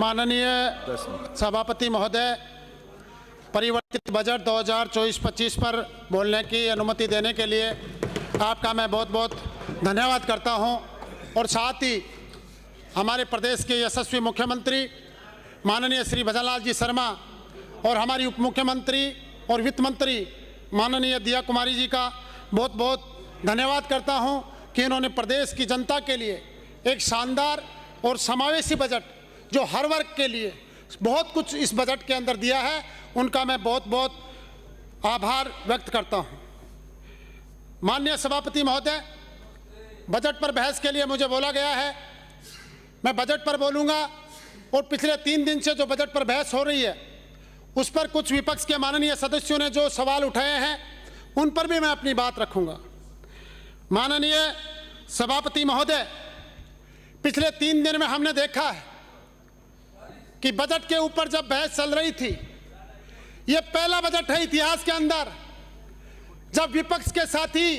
माननीय सभापति महोदय, परिवर्तित बजट 2024-25 पर बोलने की अनुमति देने के लिए आपका मैं बहुत बहुत धन्यवाद करता हूं और साथ ही हमारे प्रदेश के यशस्वी मुख्यमंत्री माननीय श्री भजनलाल जी शर्मा और हमारी उप मुख्यमंत्री और वित्त मंत्री माननीय दिया कुमारी जी का बहुत बहुत धन्यवाद करता हूं कि इन्होंने प्रदेश की जनता के लिए एक शानदार और समावेशी बजट जो हर वर्ग के लिए बहुत कुछ इस बजट के अंदर दिया है, उनका मैं बहुत बहुत आभार व्यक्त करता हूं। माननीय सभापति महोदय, बजट पर बहस के लिए मुझे बोला गया है, मैं बजट पर बोलूंगा और पिछले 3 दिन से जो बजट पर बहस हो रही है उस पर कुछ विपक्ष के माननीय सदस्यों ने जो सवाल उठाए हैं उन पर भी मैं अपनी बात रखूंगा। माननीय सभापति महोदय, पिछले 3 दिन में हमने देखा है कि बजट के ऊपर जब बहस चल रही थी, यह पहला बजट है इतिहास के अंदर जब विपक्ष के साथी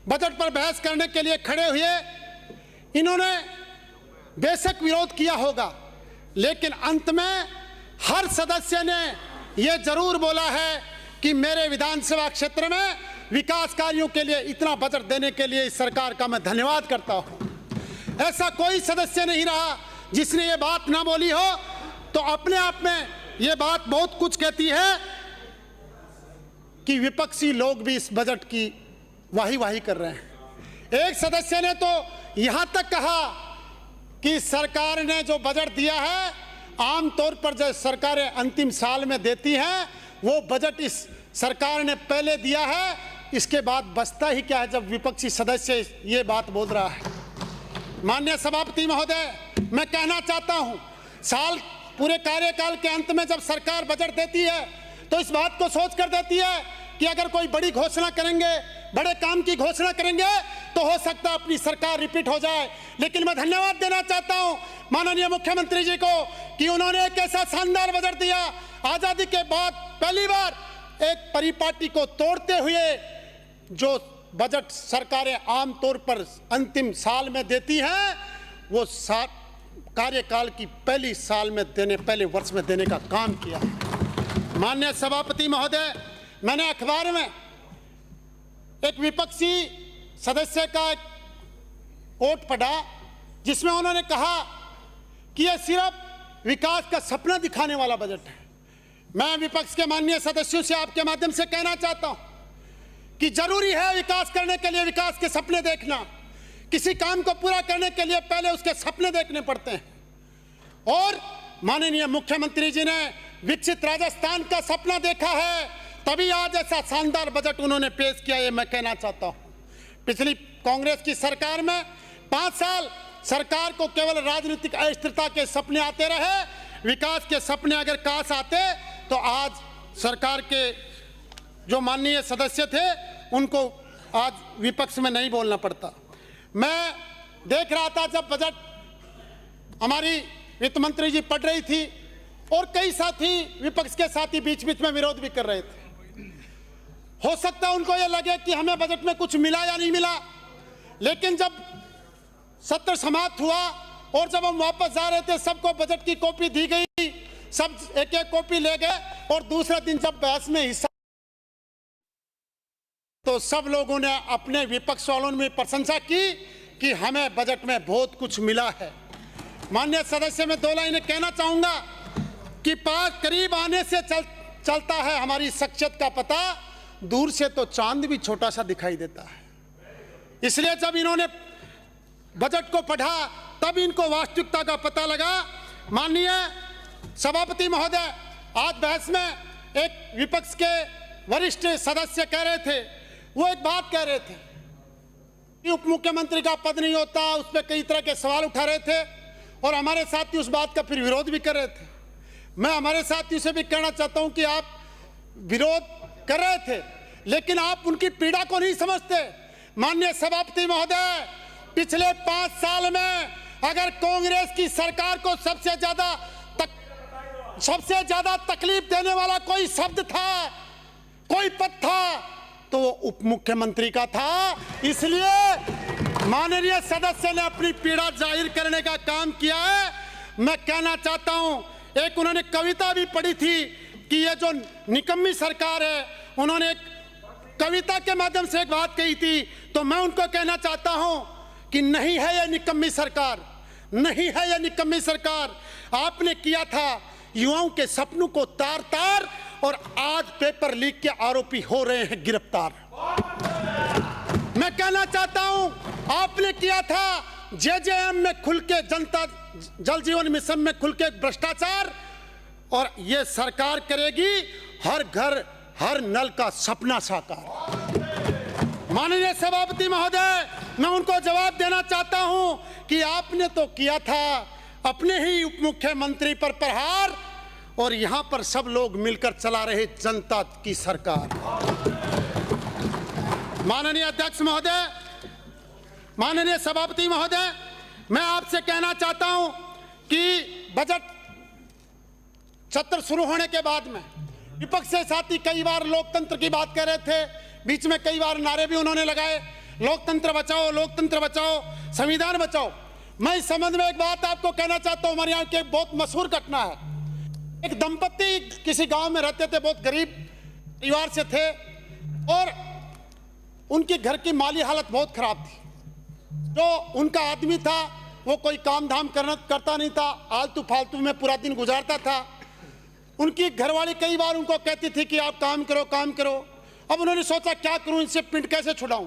बजट पर बहस करने के लिए खड़े हुए। इन्होंने बेशक विरोध किया होगा, लेकिन अंत में हर सदस्य ने यह जरूर बोला है कि मेरे विधानसभा क्षेत्र में विकास कार्यों के लिए इतना बजट देने के लिए इस सरकार का मैं धन्यवाद करता हूं। ऐसा कोई सदस्य नहीं रहा जिसने ये बात ना बोली हो, तो अपने आप में ये बात बहुत कुछ कहती है कि विपक्षी लोग भी इस बजट की वाही कर रहे हैं। एक सदस्य ने तो यहां तक कहा कि सरकार ने जो बजट दिया है, आमतौर पर जो सरकारें अंतिम साल में देती हैं वो बजट इस सरकार ने पहले दिया है, इसके बाद बचता ही क्या है जब विपक्षी सदस्य ये बात बोल रहा है। माननीय सभापति महोदय, मैं कहना चाहता हूं, साल पूरे कार्यकाल के अंत में जब सरकार बजट देती है तो इस बात को सोच कर देती है कि अगर कोई बड़ी घोषणा करेंगे, बड़े काम की घोषणा करेंगे तो हो सकता है अपनी सरकार रिपीट हो जाए। लेकिन मैं धन्यवाद देना चाहता हूं माननीय मुख्यमंत्री जी को कि उन्होंने एक ऐसा शानदार बजट दिया, आजादी के बाद पहली बार एक परिपाटी को तोड़ते हुए जो बजट सरकारें आमतौर पर अंतिम साल में देती हैं, वो कार्यकाल की पहले वर्ष में देने का काम किया। माननीय सभापति महोदय, मैंने अखबार में एक विपक्षी सदस्य का एक कोट पढ़ा जिसमें उन्होंने कहा कि यह सिर्फ विकास का सपना दिखाने वाला बजट है। मैं विपक्ष के माननीय सदस्यों से आपके माध्यम से कहना चाहता हूं कि जरूरी है विकास करने के लिए विकास के सपने देखना। किसी काम को पूरा करने के लिए पहले उसके सपने देखने पड़ते हैं, और माननीय मुख्यमंत्री जी ने विकसित राजस्थान का सपना देखा है, तभी आज ऐसा शानदार बजट उन्होंने पेश किया। ये मैं कहना चाहता हूं, पिछली कांग्रेस की सरकार में 5 साल सरकार को केवल राजनीतिक अस्थिरता के सपने आते रहे, विकास के सपने अगर काश आते तो आज सरकार के जो माननीय सदस्य थे उनको आज विपक्ष में नहीं बोलना पड़ता। मैं देख रहा था जब बजट हमारी वित्त मंत्री जी पढ़ रही थी और कई साथी विपक्ष के साथी बीच बीच में विरोध भी कर रहे थे। हो सकता है उनको यह लगे कि हमें बजट में कुछ मिला या नहीं मिला, लेकिन जब सत्र समाप्त हुआ और जब हम वापस जा रहे थे, सबको बजट की कॉपी दी गई, सब एक एक कॉपी ले गए और दूसरे दिन जब बहस में हिस्सा तो सब लोगों ने अपने विपक्ष वालों ने प्रशंसा की कि हमें बजट में बहुत कुछ मिला है। माननीय सदस्य, मैं 2 लाइनें कहना चाहूंगा कि पास करीब आने से चलता है हमारी शख्सियत का पता, दूर से तो चांद भी छोटा सा दिखाई देता है। इसलिए जब इन्होंने बजट को पढ़ा तब इनको वास्तविकता का पता लगा। माननीय सभापति महोदय, आज बहस में एक विपक्ष के वरिष्ठ सदस्य कह रहे थे, वो एक बात कह रहे थे कि उप मुख्यमंत्री का पद नहीं होता, उस पर कई तरह के सवाल उठा रहे थे और हमारे साथी उस बात का फिर विरोध भी कर रहे थे। मैं हमारे साथियों से भी कहना चाहता हूं कि आप विरोध कर रहे थे, लेकिन आप उनकी पीड़ा को नहीं समझते। माननीय सभापति महोदय, पिछले 5 साल में अगर कांग्रेस की सरकार को सबसे ज्यादा तकलीफ देने वाला कोई शब्द था, कोई पद था, तो वो उप मुख्यमंत्री का था। इसलिए माननीय सदस्य ने अपनी पीड़ा जाहिर करने का काम किया है। मैं कहना चाहता हूं, एक उन्होंने कविता भी पढ़ी थी कि ये जो निकम्मी सरकार है, उन्होंने एक कविता के माध्यम से एक बात कही थी। तो मैं उनको कहना चाहता हूं कि नहीं है ये निकम्मी सरकार, नहीं है ये निकम्मी सरकार। आपने किया था युवाओं के सपनों को तार तार, और आज पेपर लीक के आरोपी हो रहे हैं गिरफ्तार। मैं कहना चाहता हूं, आपने किया था जेजेएम में खुल के जनता जल जीवन मिशन में खुल के भ्रष्टाचार, और ये सरकार करेगी हर घर हर नल का सपना साकार। माननीय सभापति महोदय, मैं उनको जवाब देना चाहता हूं कि आपने तो किया था अपने ही उप मुख्यमंत्री पर प्रहार, और यहां पर सब लोग मिलकर चला रहे जनता की सरकार। माननीय अध्यक्ष महोदय, माननीय सभापति महोदय, मैं आपसे कहना चाहता हूं कि बजट सत्र शुरू होने के बाद में विपक्ष के साथी कई बार लोकतंत्र की बात कर रहे थे, बीच में कई बार नारे भी उन्होंने लगाए, लोकतंत्र बचाओ, लोकतंत्र बचाओ, संविधान बचाओ। मैं इस संबंध में एक बात आपको कहना चाहता हूं। हमारे यहाँ की एक बहुत मशहूर घटना है। एक दंपति किसी गांव में रहते थे, बहुत गरीब परिवार से थे, और उनके घर की माली हालत बहुत खराब थी। जो उनका आदमी था वो कोई काम धाम करता नहीं था, आलतू फालतू में पूरा दिन गुजारता था। उनकी घरवाली कई बार उनको कहती थी कि आप काम करो, काम करो। अब उन्होंने सोचा क्या करूं, इनसे पिंड कैसे छुड़ाऊं।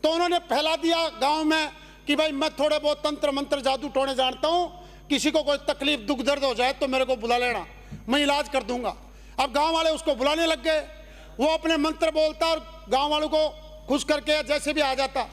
तो उन्होंने फैला दिया गांव में कि भाई मैं थोड़े बहुत तंत्र मंत्र जादू टोने जानता हूं, किसी को कोई तकलीफ दुख दर्द हो जाए तो मेरे को बुला लेना, मैं इलाज कर दूंगा। अब गांव वाले उसको बुलाने लग गए, वो अपने मंत्र बोलता और गांव वालों को खुश करके जैसे भी आ जाता।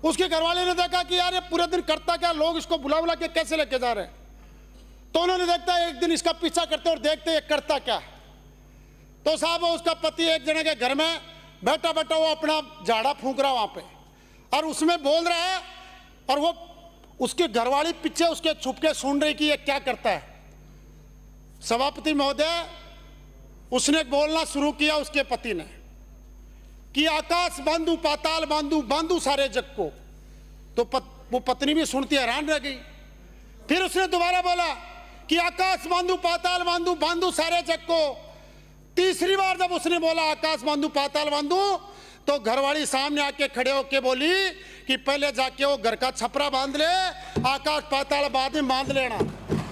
उसके घरवाले ने देखा कि यार ये पूरे दिन करता क्या, लोग इसको बुला बुला के कैसे लेके जा रहे हैं। तो उन्होंने देखता एक दिन इसका पीछा करते और देखते ये करता क्या। तो साहब उसका पति एक जने के घर में बैठा बैठा वो अपना झाड़ा फूंक रहा वहां पे, और उसमें बोल रहा है, और वो उसकी घरवाली पीछे उसके छुप के सुन रही कि ये क्या करता है। सभापति महोदय, उसने बोलना शुरू किया उसके पति ने कि आकाश बांधू पाताल बांधू, बांधू सारे जग को। तो वो पत्नी भी सुनती हैरान रह गई। फिर उसने दोबारा बोला कि आकाश बांधू पाताल बांधू, बांधू सारे जग को। तीसरी बार जब उसने बोला आकाश बांधू पाताल बांधू, तो घरवाली सामने आके खड़े होके बोली कि पहले जाके वो घर का छपरा बांध ले, आकाश पाताल बाद में बांध लेना।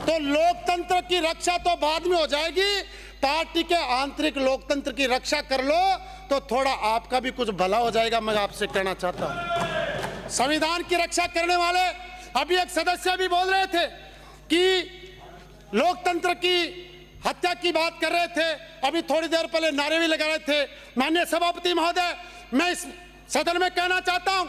तो लोकतंत्र की रक्षा तो बाद में हो जाएगी, पार्टी के आंतरिक लोकतंत्र की रक्षा कर लो तो थोड़ा आपका भी कुछ भला हो जाएगा। मैं आपसे कहना चाहता हूं, संविधान की रक्षा करने वाले अभी एक सदस्य भी बोल रहे थे कि लोकतंत्र की हत्या की बात कर रहे थे, अभी थोड़ी देर पहले नारे भी लगा रहे थे। माननीय सभापति महोदय, मैं इस सदन में कहना चाहता हूं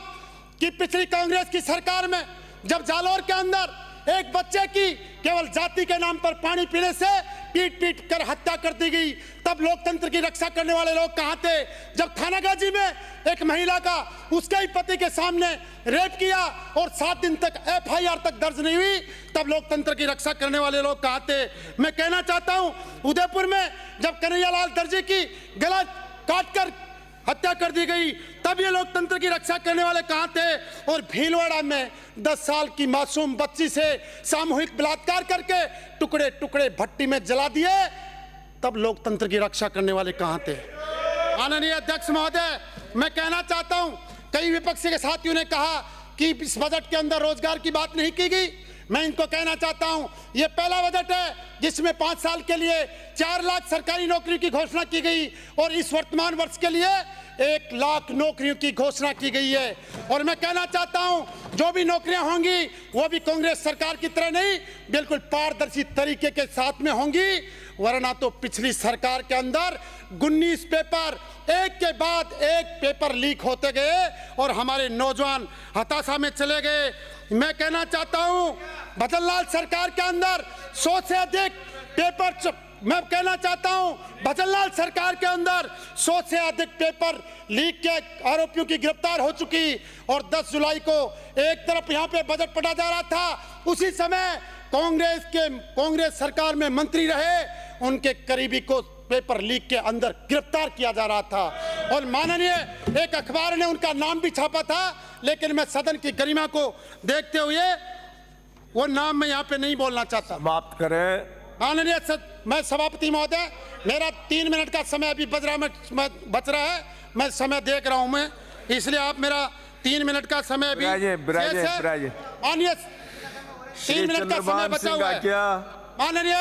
कि पिछली कांग्रेस की सरकार में जब जालौर के अंदर एक बच्चे की केवल जाति के नाम पर पानी पीने से पीट पीट कर हत्या कर दी गई, तब लोकतंत्र की रक्षा करने वाले लोग कहां थे। जब थानागाजी में एक महिला का उसके ही पति के सामने रेप किया और 7 दिन तक FIR तक दर्ज नहीं हुई, तब लोकतंत्र की रक्षा करने वाले लोग कहां थे। मैं कहना चाहता हूं, उदयपुर में जब कन्हैयालाल दर्जी की गला काटकर हत्या कर दी गई, तब ये लोकतंत्र की रक्षा करने वाले कहां थे। और भीलवाड़ा में 10 साल की मासूम बच्ची से सामूहिक बलात्कार करके टुकड़े टुकड़े भट्टी में जला दिए, तब लोकतंत्र की रक्षा करने वाले कहां थे। माननीय अध्यक्ष महोदय, मैं कहना चाहता हूं, कई विपक्ष के साथियों ने कहा कि इस बजट के अंदर रोजगार की बात नहीं की गई। मैं इनको कहना चाहता हूं, यह पहला बजट है जिसमें 5 साल के लिए 4 लाख सरकारी नौकरी की घोषणा की गई, और इस वर्तमान वर्ष के लिए 1 लाख नौकरियों की घोषणा की गई है। और मैं कहना चाहता हूं, जो भी नौकरियां होंगी वो भी कांग्रेस सरकार की तरह नहीं, बिल्कुल पारदर्शी तरीके के साथ में होंगी, वरना तो पिछली सरकार के अंदर 19 पेपर एक के बाद एक पेपर लीक होते गए और हमारे नौजवान हताशा में चले गए। मैं कहना चाहता हूं, भजनलाल सरकार के अंदर 100 से अधिक पेपर, मैं कहना चाहता हूं भजनलाल सरकार के अंदर 100 से अधिक पेपर लीक के आरोपियों की गिरफ्तार हो चुकी, और 10 जुलाई को एक तरफ यहां पे बजट पढ़ा जा रहा था, उसी समय कांग्रेस सरकार में मंत्री रहे उनके करीबी को पेपर लीक के अंदर गिरफ्तार किया जा रहा था। और माननीय एक अखबार ने उनका नाम भी छापा था, लेकिन मैं सदन की गरिमा को देखते हुए वो नाम मैं यहाँ पे नहीं बोलना चाहता। समाप्त करें। माननीय मैं सभापति महोदय, मेरा 3 मिनट का समय अभी बच रहा है, मैं समय देख रहा हूं मैं, इसलिए आप मेरा 3 मिनट का समय अभी माननीय 3 मिनट का समय बचा हुआ है। माननीय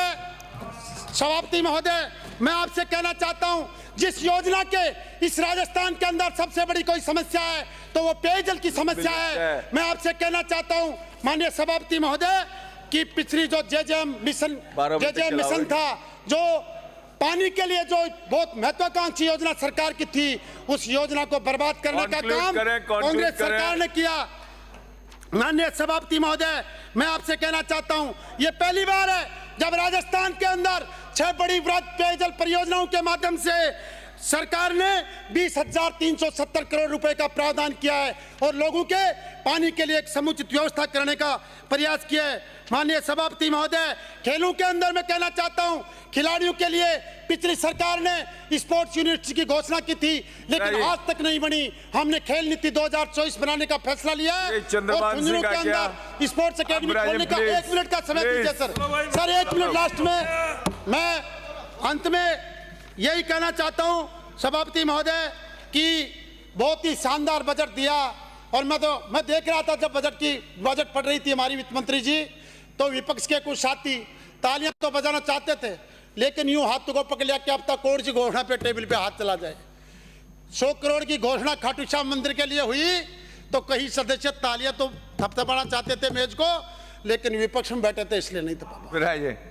सभापति महोदय, मैं आपसे कहना चाहता हूं, जिस योजना के इस राजस्थान के अंदर सबसे बड़ी कोई समस्या है तो वो पेयजल की समस्या है। मैं आपसे कहना चाहता हूं माननीय सभापति महोदय कि पिछली जो जेजेएम मिशन था, जो पानी के लिए जो बहुत महत्वाकांक्षी योजना सरकार की थी, उस योजना को बर्बाद करने का काम कांग्रेस सरकार ने किया। माननीय सभापति महोदय, मैं आपसे कहना चाहता हूं, ये पहली बार है जब राजस्थान के अंदर 6 बड़ी वृहद पेयजल परियोजनाओं के माध्यम से सरकार ने 20,370 करोड़ रुपए का प्रावधान किया है और लोगों के पानी के लिए एक समुचित व्यवस्था करने का प्रयास किया है। माननीय सभापति महोदय, खेलों के अंदर मैं कहना चाहता हूं, खिलाड़ियों के लिए पिछली सरकार ने स्पोर्ट्स यूनिवर्सिटी की घोषणा की थी, लेकिन आज तक नहीं बनी। हमने खेल नीति 2024 बनाने का फैसला लिया है और झुंझुनू के अंदर स्पोर्ट्स एकेडमी खोलने का 1 मिनट का समय दीजिए सर 1 मिनट लास्ट में। मैं अंत में यही कहना चाहता हूं सभापति महोदय कि बहुत ही शानदार बजट दिया, और मैं देख रहा था जब बजट पढ़ रही थी हमारी वित्त मंत्री जी, तो विपक्ष के कुछ साथी तालियां तो बजाना चाहते थे, लेकिन यूं हाथों को पकड़ लिया कि अब तक करोड़ की घोषणा पे टेबल पे हाथ चला जाए। 100 करोड़ की घोषणा खाटू श्याम मंदिर के लिए हुई तो कई सदस्य तालियां तो थपथपाना चाहते थे मेज को, लेकिन विपक्ष में बैठे थे इसलिए नहीं था।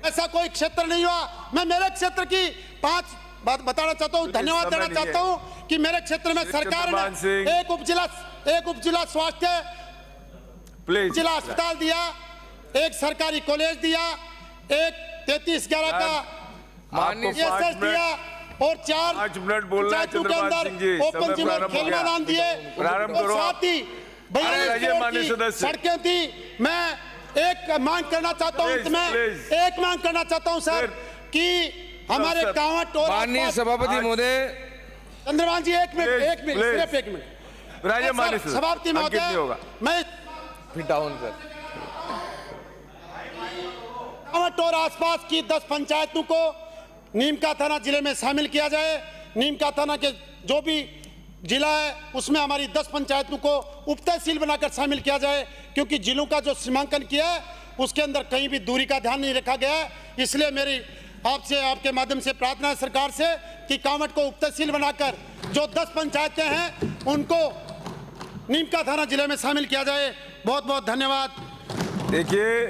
ऐसा कोई क्षेत्र नहीं हुआ। मैं मेरे क्षेत्र की 5 बात बताना चाहता हूँ, धन्यवाद देना चाहता हूँ कि मेरे क्षेत्र में सरकार ने एक उप जिला स्वास्थ्य जिला अस्पताल दिया, एक सरकारी कॉलेज दिया, एक 3311 का दिया और 4 पंचायतों के अंदर ओपन जिम खेल मैदान दिए और साथ ही 42 सड़कें थी। मैं एक मांग करना चाहता हूं सर कि हमारे कांवट और माननीय सभापति महोदय, चंद्रभान जी एक मिनट सभापति महोदय, मैं कांवट और आसपास की 10 पंचायतों को नीमका थाना जिले में शामिल किया जाए। नीमका थाना के जो भी जिला है उसमें हमारी 10 पंचायतों को उप तहसील बनाकर शामिल किया जाए, क्योंकि जिलों का जो सीमांकन किया है उसके अंदर कहीं भी दूरी का ध्यान नहीं रखा गया है। इसलिए मेरी आपसे आपके माध्यम से प्रार्थना है सरकार से कि कांवट को उप तहसील बनाकर जो 10 पंचायतें हैं उनको नीमका थाना जिले में शामिल किया जाए। बहुत बहुत धन्यवाद। देखिए